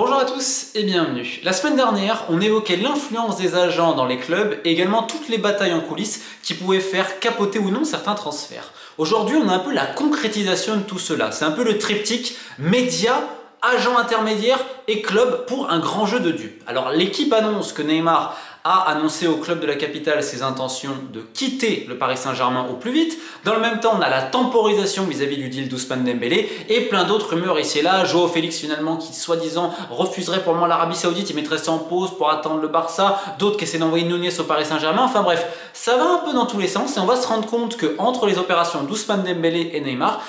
Bonjour à tous et bienvenue. La semaine dernière, on évoquait l'influence des agents dans les clubs et également toutes les batailles en coulisses qui pouvaient faire capoter ou non certains transferts. Aujourd'hui, on a un peu la concrétisation de tout cela. C'est un peu le triptyque médias, agents intermédiaires et club pour un grand jeu de dupes. Alors l'équipe annonce que Neymar a annoncé au club de la capitale ses intentions de quitter le Paris Saint-Germain au plus vite. Dans le même temps, on a la temporisation vis-à-vis du deal d'Ousmane Dembélé et plein d'autres rumeurs ici et là. Joao Félix finalement qui soi-disant refuserait pour le moment l'Arabie Saoudite, il mettrait ça en pause pour attendre le Barça, d'autres qui essaient d'envoyer Nunez au Paris Saint-Germain. Enfin bref, ça va un peu dans tous les sens et on va se rendre compte que entre les opérations d'Ousmane Dembélé et Neymar,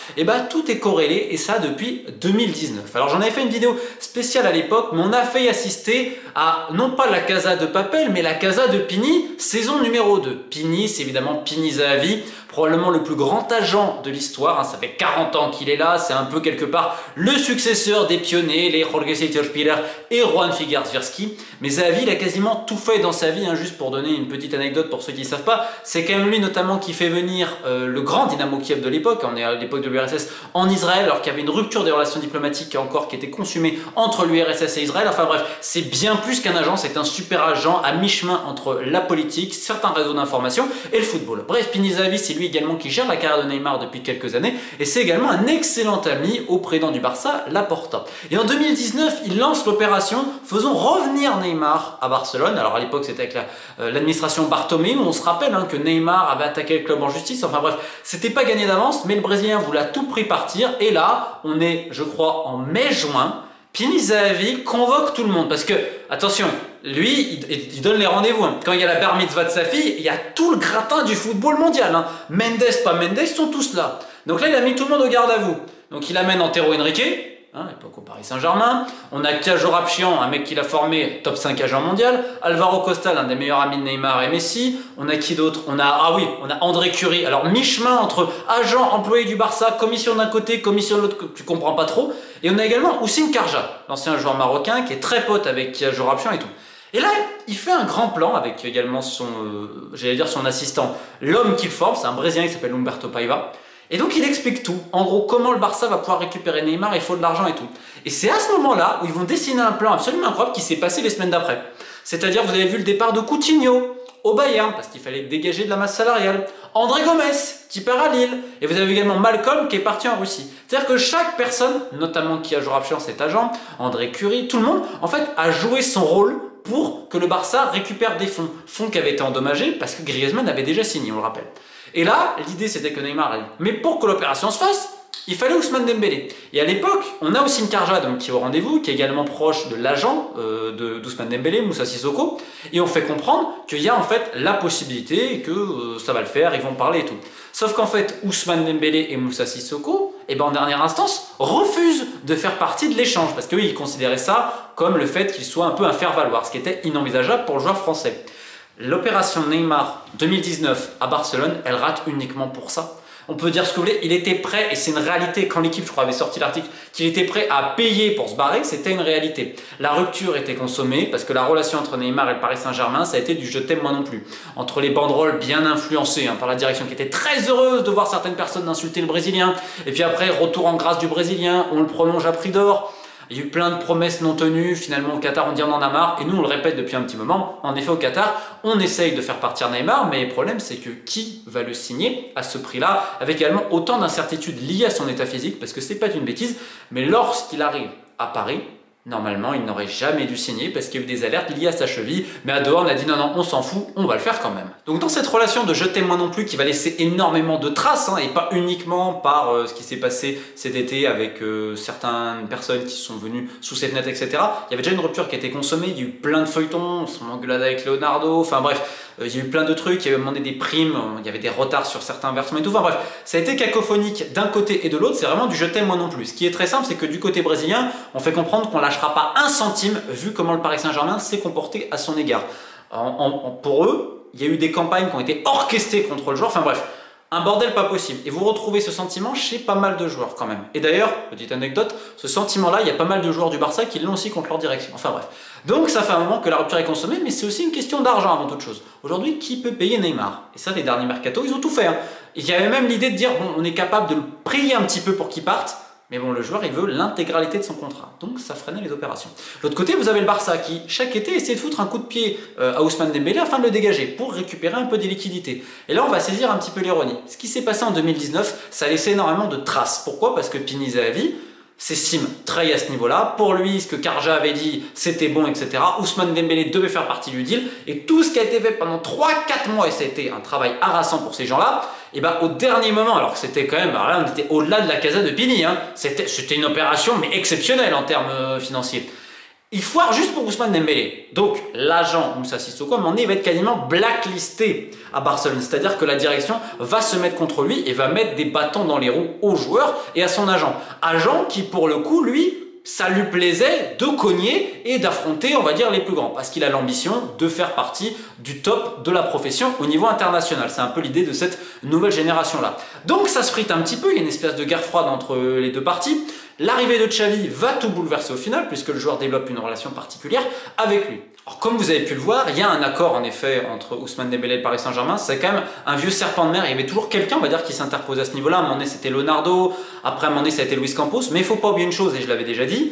tout est corrélé et ça depuis 2019. Alors j'en avais fait une vidéo spéciale à l'époque, mais on a failli assister à non pas la Casa de Papel, mais la Casa de Pini, saison numéro 2. Pini, c'est évidemment Pini Zahavi, probablement le plus grand agent de l'histoire, ça fait 40 ans qu'il est là, c'est un peu quelque part le successeur des pionniers, les Jorge Seitor-Spiller et Juan Figueres-Virsky. Mais Zahavi, il a quasiment tout fait dans sa vie, juste pour donner une petite anecdote pour ceux qui ne savent pas, c'est quand même lui notamment qui fait venir le grand Dynamo Kiev de l'époque, on est à l'époque de l'URSS, en Israël, alors qu'il y avait une rupture des relations diplomatiques encore qui était consumée entre l'URSS et Israël. Enfin bref, c'est bien plus qu'un agent, c'est un super agent à mi-chemin entre la politique, certains réseaux d'information et le football. Bref, Pini Zahavi, c'est lui également qui gère la carrière de Neymar depuis quelques années et c'est également un excellent ami au président du Barça, Laporta. Et en 2019, il lance l'opération Faisons revenir Neymar à Barcelone. Alors à l'époque, c'était avec l'administration Bartomeu, où on se rappelle que Neymar avait attaqué le club en justice. Enfin bref, c'était pas gagné d'avance, mais le Brésilien voulait à tout prix partir. Et là, on est, je crois, en mai-juin. Pini Zahavi convoque tout le monde parce que, attention, lui, il donne les rendez-vous. Quand il y a la bar mitzvah de sa fille, il y a tout le gratin du football mondial. Mendes, pas Mendes, ils sont tous là. Donc là, il a mis tout le monde au garde à vous. Donc il amène Antero Henrique, époque au Paris Saint-Germain. On a Kajor Apchian, un mec qu'il a formé, top 5 agent mondial. Alvaro Costa, l'un des meilleurs amis de Neymar et Messi. On a qui d'autre? On a André Curie. Alors mi-chemin entre agent, employé du Barça, commission d'un côté, commission de l'autre, tu comprends pas trop. Et on a également Houssine Karja, l'ancien joueur marocain qui est très pote avec Kajor Apchian et tout. Et là, il fait un grand plan avec également son assistant, l'homme qu'il forme, c'est un Brésilien qui s'appelle Humberto Paiva. Et donc il explique tout, en gros comment le Barça va pouvoir récupérer Neymar, il faut de l'argent et tout. Et c'est à ce moment-là où ils vont dessiner un plan absolument incroyable qui s'est passé les semaines d'après. C'est-à-dire, vous avez vu le départ de Coutinho au Bayern, parce qu'il fallait dégager de la masse salariale. André Gomes, qui part à Lille. Et vous avez également Malcolm, qui est parti en Russie. C'est-à-dire que chaque personne, notamment qui a joué à cet agent, André Curie, tout le monde, en fait, a joué son rôle pour que le Barça récupère des fonds. Fonds qui avaient été endommagés parce que Griezmann avait déjà signé, on le rappelle. Et là, l'idée c'était que Neymar allait. Mais pour que l'opération se fasse, il fallait Ousmane Dembélé. Et à l'époque, on a Houssine Karja qui est au rendez-vous, qui est également proche de l'agent d'Ousmane Dembélé, Moussa Sissoko. Et on fait comprendre qu'il y a en fait la possibilité et que ça va le faire, ils vont parler et tout. Sauf qu'en fait, Ousmane Dembélé et Moussa Sissoko, en dernière instance, refusent de faire partie de l'échange. Parce qu'ils considéraient ça comme le fait qu'il soit un peu un faire-valoir, ce qui était inenvisageable pour le joueur français. L'opération Neymar 2019 à Barcelone, elle rate uniquement pour ça. On peut dire ce que vous voulez, il était prêt, et c'est une réalité, quand l'équipe, je crois, avait sorti l'article, qu'il était prêt à payer pour se barrer, c'était une réalité. La rupture était consommée, parce que la relation entre Neymar et le Paris Saint-Germain, ça a été du je t'aime moi non plus. Entre les banderoles bien influencées par la direction qui était très heureuse de voir certaines personnes insulter le Brésilien, et puis après, retour en grâce du Brésilien, on le prolonge à prix d'or. Il y a eu plein de promesses non tenues, finalement au Qatar on dit on en a marre, et nous on le répète depuis un petit moment, en effet au Qatar on essaye de faire partir Neymar, mais le problème c'est que qui va le signer à ce prix-là, avec également autant d'incertitudes liées à son état physique, parce que c'est pas une bêtise, mais lorsqu'il arrive à Paris, normalement il n'aurait jamais dû signer parce qu'il y a eu des alertes liées à sa cheville, mais à dehors on a dit non on s'en fout, on va le faire quand même. Donc dans cette relation de je t'aime moi non plus qui va laisser énormément de traces, et pas uniquement par ce qui s'est passé cet été avec certaines personnes qui sont venues sous ses fenêtres, etc. Il y avait déjà une rupture qui a été consommée, il y a eu plein de feuilletons, son engueulade avec Leonardo, enfin bref, il y a eu plein de trucs, il y avait demandé des primes, il y avait des retards sur certains versements et tout, enfin bref, ça a été cacophonique d'un côté et de l'autre, c'est vraiment du je t'aime moi non plus. Ce qui est très simple, c'est que du côté brésilien, on fait comprendre qu'on lâchera pas un centime vu comment le Paris Saint-Germain s'est comporté à son égard. Pour eux, il y a eu des campagnes qui ont été orchestrées contre le joueur, enfin bref, un bordel pas possible. Et vous retrouvez ce sentiment chez pas mal de joueurs quand même. Et d'ailleurs, petite anecdote, ce sentiment-là, il y a pas mal de joueurs du Barça qui l'ont aussi contre leur direction. Enfin bref. Donc ça fait un moment que la rupture est consommée, mais c'est aussi une question d'argent avant toute chose. Aujourd'hui, qui peut payer Neymar? Et ça, les derniers mercato, ils ont tout fait. Il y avait même l'idée de dire, bon, on est capable de le prier un petit peu pour qu'il parte, Mais bon, le joueur, il veut l'intégralité de son contrat. Donc, ça freinait les opérations. De l'autre côté, vous avez le Barça qui, chaque été, essaie de foutre un coup de pied à Ousmane Dembélé afin de le dégager pour récupérer un peu des liquidités. Et là, on va saisir un petit peu l'ironie. Ce qui s'est passé en 2019, ça a laissé énormément de traces. Pourquoi? Parce que Pini Zahavi s'estime très à ce niveau-là. Pour lui, ce que Karja avait dit, c'était bon, etc. Ousmane Dembélé devait faire partie du deal. Et tout ce qui a été fait pendant 3-4 mois, et ça a été un travail harassant pour ces gens-là, et ben au dernier moment, alors que c'était quand même, alors là on était au-delà de la casa de Pini, hein, c'était une opération mais exceptionnelle en termes financiers. Il foire juste pour Ousmane Dembélé. Donc l'agent Moussa Sissoko, à un moment donné, il va être quasiment blacklisté à Barcelone. C'est-à-dire que la direction va se mettre contre lui et va mettre des bâtons dans les roues aux joueurs et à son agent. Agent qui pour le coup, lui, ça lui plaisait de cogner et d'affronter, on va dire, les plus grands. Parce qu'il a l'ambition de faire partie du top de la profession au niveau international. C'est un peu l'idée de cette nouvelle génération-là. Donc ça se frite un petit peu, il y a une espèce de guerre froide entre les deux parties. L'arrivée de Xavi va tout bouleverser au final, puisque le joueur développe une relation particulière avec lui. Alors, comme vous avez pu le voir, il y a un accord en effet entre Ousmane Dembélé et le Paris Saint-Germain. C'est quand même un vieux serpent de mer. Il y avait toujours quelqu'un, on va dire, qui s'interpose à ce niveau-là. À un moment donné, c'était Leonardo. Après, à un moment donné, ça a été Luis Campos. Mais il ne faut pas oublier une chose, et je l'avais déjà dit,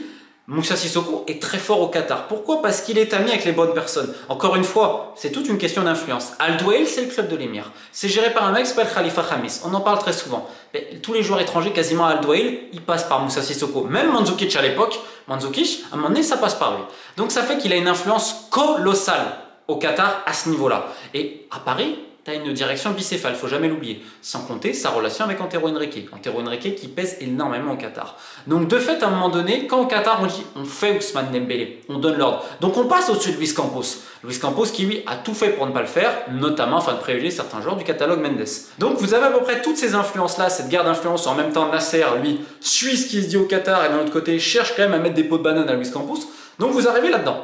Moussa Sissoko est très fort au Qatar. Pourquoi? Parce qu'il est ami avec les bonnes personnes. Encore une fois, c'est toute une question d'influence. Al Douail, c'est le club de l'émir. C'est géré par un mec qui s'appelle Khalifa Khamis. On en parle très souvent. Mais tous les joueurs étrangers, quasiment à Al Douail, ils passent par Moussa Sissoko. Même Mandzukic à l'époque, Mandzukic, à un moment donné, ça passe par lui. Donc ça fait qu'il a une influence colossale au Qatar à ce niveau-là. Et à Paris, tu as une direction bicéphale, il ne faut jamais l'oublier. Sans compter sa relation avec Antero Henrique. Antero Henrique qui pèse énormément au Qatar. Donc de fait, à un moment donné, quand au Qatar on dit on fait Ousmane Dembélé, on donne l'ordre. Donc on passe au-dessus de Luis Campos. Luis Campos qui lui a tout fait pour ne pas le faire, notamment afin de privilégier certains joueurs du catalogue Mendes. Donc vous avez à peu près toutes ces influences-là, cette guerre d'influence. En même temps, Nasser, lui, suit ce qui se dit au Qatar et d'un autre côté, cherche quand même à mettre des pots de banane à Luis Campos. Donc vous arrivez là-dedans.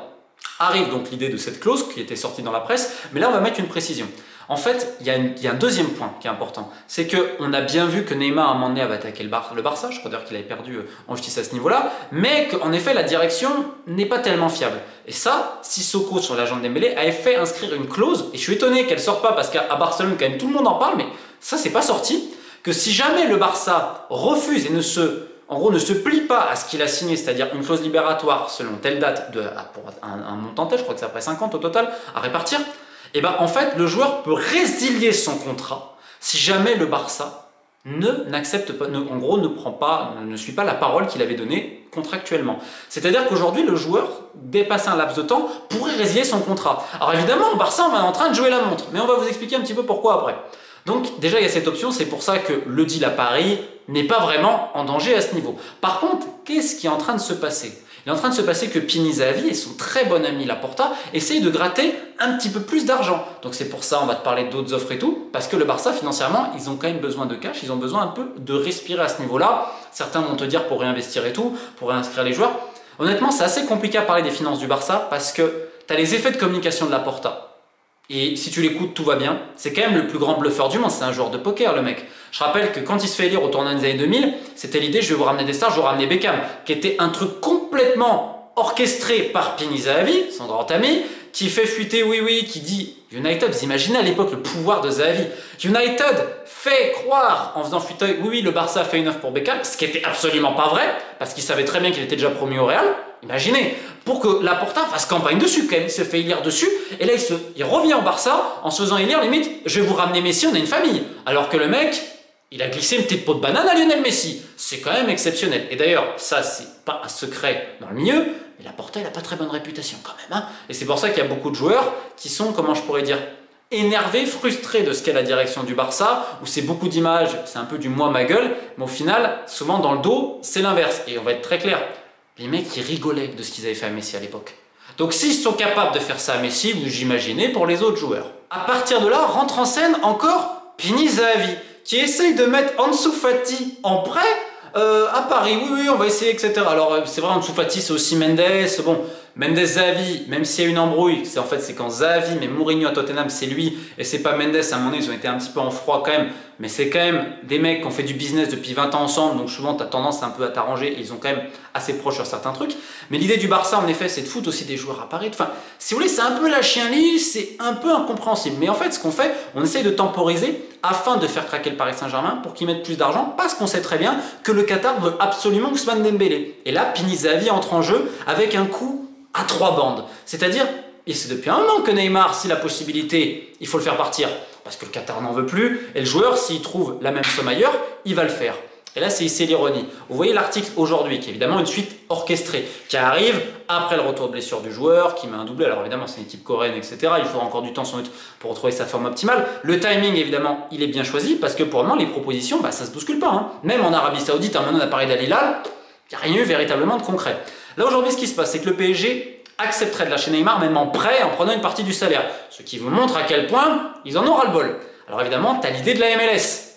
Arrive donc l'idée de cette clause qui était sortie dans la presse, mais là on va mettre une précision. En fait, il y a un deuxième point qui est important, c'est qu'on a bien vu que Neymar à un moment donné avait attaqué le Barça, je crois d'ailleurs qu'il avait perdu en justice à ce niveau-là, mais qu'en effet la direction n'est pas tellement fiable. Et ça, Sissoko sur l'agent de Dembélé avait fait inscrire une clause, et je suis étonné qu'elle ne sorte pas parce qu'à Barcelone quand même tout le monde en parle, mais ça c'est pas sorti, que si jamais le Barça refuse et ne se plie pas à ce qu'il a signé, c'est-à-dire une clause libératoire selon telle date pour un montant tel, je crois que c'est après 50 au total à répartir, et ben en fait le joueur peut résilier son contrat si jamais le Barça n'accepte pas, en gros ne suit pas la parole qu'il avait donnée contractuellement. C'est-à-dire qu'aujourd'hui le joueur, dépassé un laps de temps, pourrait résilier son contrat. Alors évidemment au Barça on est en train de jouer la montre, mais on va vous expliquer un petit peu pourquoi après. Donc déjà il y a cette option, c'est pour ça que le deal à Paris n'est pas vraiment en danger à ce niveau. Par contre, qu'est-ce qui est en train de se passer? Il est en train de se passer que Pini Zahavi et son très bon ami Laporta essayent de gratter un petit peu plus d'argent. Donc c'est pour ça, on va te parler d'autres offres et tout, parce que le Barça financièrement, ils ont quand même besoin de cash, ils ont besoin un peu de respirer à ce niveau-là. Certains vont te dire pour réinvestir et tout, pour réinscrire les joueurs. Honnêtement, c'est assez compliqué à parler des finances du Barça parce que tu as les effets de communication de Laporta. Et si tu l'écoutes, tout va bien. C'est quand même le plus grand bluffeur du monde, c'est un joueur de poker le mec. Je rappelle que quand il se fait élire au tournoi des années 2000, c'était l'idée je vais vous ramener des stars, je vais vous ramener Beckham, qui était un truc complètement orchestré par Pini Zahavi, son grand ami, qui fait fuiter oui, qui dit United, vous imaginez à l'époque le pouvoir de Zahavi. United fait croire en faisant fuiter oui, le Barça a fait une offre pour Beckham, ce qui était absolument pas vrai, parce qu'il savait très bien qu'il était déjà promu au Real. Imaginez, pour que Laporta fasse campagne dessus quand même, il se fait élire dessus, et là il revient au Barça en se faisant élire, limite, je vais vous ramener Messi, on a une famille. Alors que le mec, il a glissé une petite peau de banane à Lionel Messi. C'est quand même exceptionnel. Et d'ailleurs, ça c'est pas un secret dans le milieu, mais Laporta il a pas très bonne réputation quand même. Hein, et c'est pour ça qu'il y a beaucoup de joueurs qui sont, comment je pourrais dire, énervés, frustrés de ce qu'est la direction du Barça, où c'est beaucoup d'images, c'est un peu du moi ma gueule, mais au final, souvent dans le dos, c'est l'inverse. Et on va être très clair. Les mecs, ils rigolaient de ce qu'ils avaient fait à Messi à l'époque. Donc s'ils sont capables de faire ça à Messi, vous imaginez pour les autres joueurs. À partir de là, rentre en scène encore Pini Zahavi, qui essaye de mettre Ansu Fati en prêt à Paris. Oui, on va essayer, etc. Alors c'est vrai, Ansu Fati, c'est aussi Mendes. Bon, Mendes Zahavi, même s'il y a une embrouille, c'est quand Zahavi mais Mourinho à Tottenham c'est lui et c'est pas Mendes. À un moment donné ils ont été un petit peu en froid quand même, mais c'est quand même des mecs qui ont fait du business depuis 20 ans ensemble, donc souvent tu as tendance un peu à t'arranger et ils sont quand même assez proches sur certains trucs. Mais l'idée du Barça en effet c'est de foutre aussi des joueurs à Paris. Enfin, si vous voulez, c'est un peu la chien lit, c'est un peu incompréhensible. Mais en fait ce qu'on fait, on essaye de temporiser afin de faire craquer le Paris Saint-Germain pour qu'ils mettent plus d'argent, parce qu'on sait très bien que le Qatar veut absolument Ousmane Dembélé. Et là, Pini Zahavi entre en jeu avec un coup à 3 bandes. C'est-à-dire, et c'est depuis un moment que Neymar, si la possibilité, il faut le faire partir, parce que le Qatar n'en veut plus, et le joueur, s'il trouve la même somme ailleurs, il va le faire. Et là, c'est l'ironie. Vous voyez l'article aujourd'hui, qui est évidemment une suite orchestrée, qui arrive après le retour de blessure du joueur, qui met un doublé. Alors évidemment, c'est une équipe coréenne, etc. Il faudra encore du temps sans doute pour retrouver sa forme optimale. Le timing, évidemment, il est bien choisi, parce que pour le moment, les propositions, ça ne se bouscule pas. Hein. Même en Arabie Saoudite, maintenant, on a parlé d'Al Hilal, il n'y a rien eu véritablement de concret. Là, aujourd'hui, ce qui se passe, c'est que le PSG accepterait de lâcher Neymar, même en prêt, en prenant une partie du salaire. Ce qui vous montre à quel point ils en ont ras-le-bol. Alors évidemment, tu as l'idée de la MLS.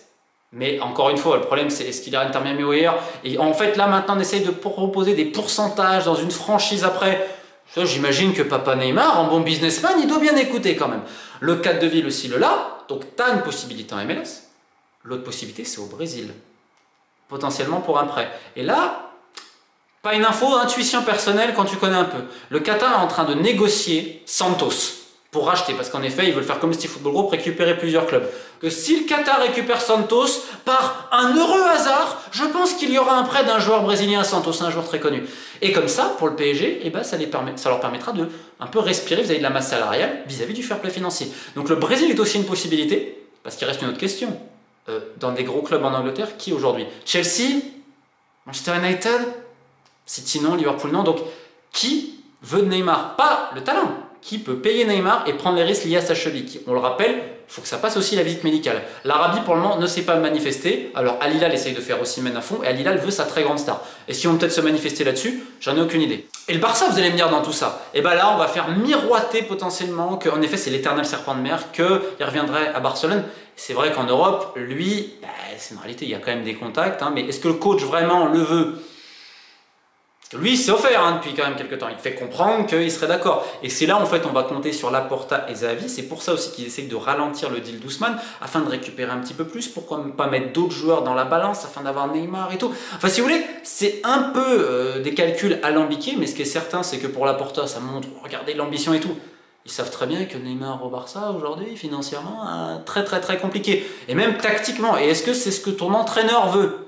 Mais encore une fois, le problème c'est est-ce qu'il ira à Inter Miami ou ailleurs. Et en fait là maintenant on essaye de proposer des pourcentages dans une franchise après. J'imagine que papa Neymar, en bon businessman, il doit bien écouter quand même. Le cadre de ville aussi le là, donc tu as une possibilité en MLS. L'autre possibilité c'est au Brésil. Potentiellement pour un prêt. Et là, pas une info, intuition personnelle quand tu connais un peu. Le Qatar est en train de négocier Santos pour racheter, parce qu'en effet, ils veulent faire comme City Football Group, récupérer plusieurs clubs. Que si le Qatar récupère Santos, par un heureux hasard, je pense qu'il y aura un prêt d'un joueur brésilien à Santos, un joueur très connu. Et comme ça, pour le PSG, ça leur permettra de un peu respirer vis-à-vis de la masse salariale, vis-à-vis du fair play financier. Donc le Brésil est aussi une possibilité, parce qu'il reste une autre question. Dans des gros clubs en Angleterre, qui aujourd'hui? Chelsea? Manchester United? City non, Liverpool non. Donc qui veut de Neymar? Pas le talent. Qui peut payer Neymar et prendre les risques liés à sa cheville. On le rappelle, il faut que ça passe aussi la visite médicale. L'Arabie, pour le moment, ne s'est pas manifestée. Alors, Al Hilal essaye de faire aussi mène à fond, et Al Hilal veut sa très grande star. Et si on peut peut-être se manifester là-dessus, j'en ai aucune idée. Et le Barça, vous allez me dire dans tout ça, et bien là, on va faire miroiter potentiellement qu'en effet, c'est l'éternel serpent de mer, qu'il reviendrait à Barcelone. C'est vrai qu'en Europe, lui, c'est une réalité, il y a quand même des contacts, hein, mais est-ce que le coach vraiment le veut? Parce que lui, il s'est offert depuis quand même quelques temps. Il fait comprendre qu'il serait d'accord. Et c'est là, en fait, on va compter sur Laporta et Zahavi. C'est pour ça aussi qu'ils essayent de ralentir le deal d'Ousmane, afin de récupérer un petit peu plus. Pourquoi ne pas mettre d'autres joueurs dans la balance, afin d'avoir Neymar et tout. Enfin, si vous voulez, c'est un peu des calculs alambiqués, mais ce qui est certain, c'est que pour Laporta, ça montre, regardez l'ambition et tout. Ils savent très bien que Neymar au Barça, aujourd'hui, financièrement, très très très compliqué. Et même tactiquement. Et est-ce que c'est ce que ton entraîneur veut?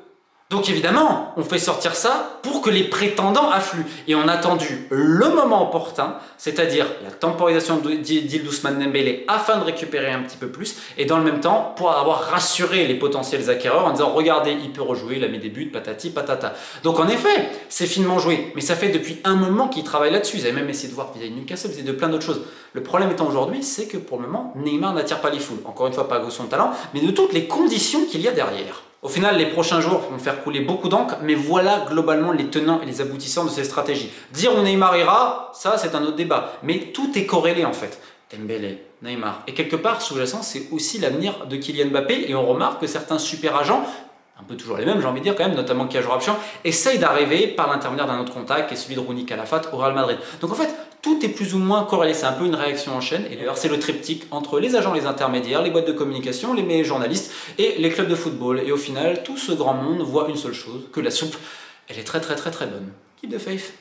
Donc évidemment, on fait sortir ça pour que les prétendants affluent. Et on a attendu le moment opportun, c'est-à-dire la temporisation d'Il d'Ousmane Dembélé afin de récupérer un petit peu plus, et dans le même temps, pour avoir rassuré les potentiels acquéreurs en disant « Regardez, il peut rejouer, il a mis des buts, patati, patata ». Donc en effet, c'est finement joué, mais ça fait depuis un moment qu'ils travaillent là-dessus. Ils avaient même essayé de voir vis-à-vis de Newcastle, vis-à-vis de plein d'autres choses. Le problème étant aujourd'hui, c'est que pour le moment, Neymar n'attire pas les foules. Encore une fois, pas à cause de son talent, mais de toutes les conditions qu'il y a derrière. Au final, les prochains jours vont faire couler beaucoup d'encre, mais voilà globalement les tenants et les aboutissants de ces stratégies. Dire où Neymar ira, ça c'est un autre débat, mais tout est corrélé en fait. Dembélé, Neymar, et quelque part sous-jacent, c'est aussi l'avenir de Kylian Mbappé, et on remarque que certains super agents, un peu toujours les mêmes, j'ai envie de dire quand même, notamment Kajor Abchan, essayent d'arriver par l'intermédiaire d'un autre contact, qui est celui de Rouni Calafat au Real Madrid. Donc en fait, tout est plus ou moins corrélé, c'est un peu une réaction en chaîne, et d'ailleurs c'est le triptyque entre les agents, les intermédiaires, les boîtes de communication, les journalistes et les clubs de football. Et au final, tout ce grand monde voit une seule chose, que la soupe, elle est très très très très bonne. Keep the faith.